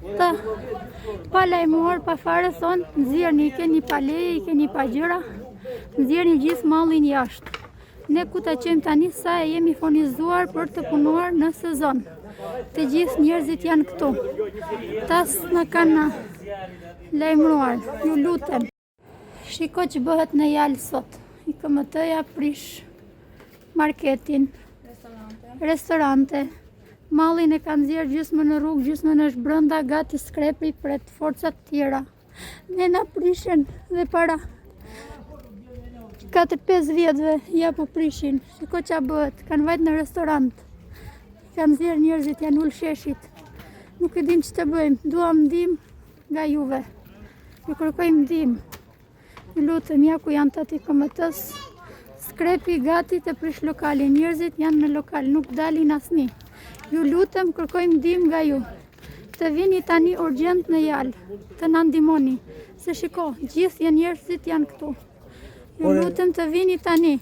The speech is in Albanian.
të pa lajmuar, pa fare thonë, nxjerrni, i keni pa leje, i keni pa gjëra, nxjerrni gjithë mallin jashtë. Ne ku ta qojmë tani sa e jemi furnizuar për të punuar në sezon. Të gjithë njerëzit janë këtu. Tas në kanë lajmëruar, ju lutem. Shiko që bëhet në Jalë sot. IKMT-ja prish marketin, restorante. Mallin e kanë nxjerrë gjysmën në rrugë, gjysmën është brenda, gati skrepi pret forcat tjera. Ne na prishin dhe para 4-5 vjetëve, ja po prishin. Shiko qa bëhet, kanë vajt në restorant. Kanë nxjerrë njerëzit, janë ullë sheshit. Nuk e dim që të bëjmë, duam ndihmë nga juve. Ju kërkojmë ndihmë. Ju lutem, ja ku janë të IKMT-s. Skrepi gati të prish lokali, njerëzit janë në lokal, nuk dalin asni. Ju lutem, kërkojmë ndihmë nga ju. Të vini tani urgjent në Jalë, të na ndihmoni. Se shiko, gjithë njerëzit janë këtu. Ju lutem të vini tani.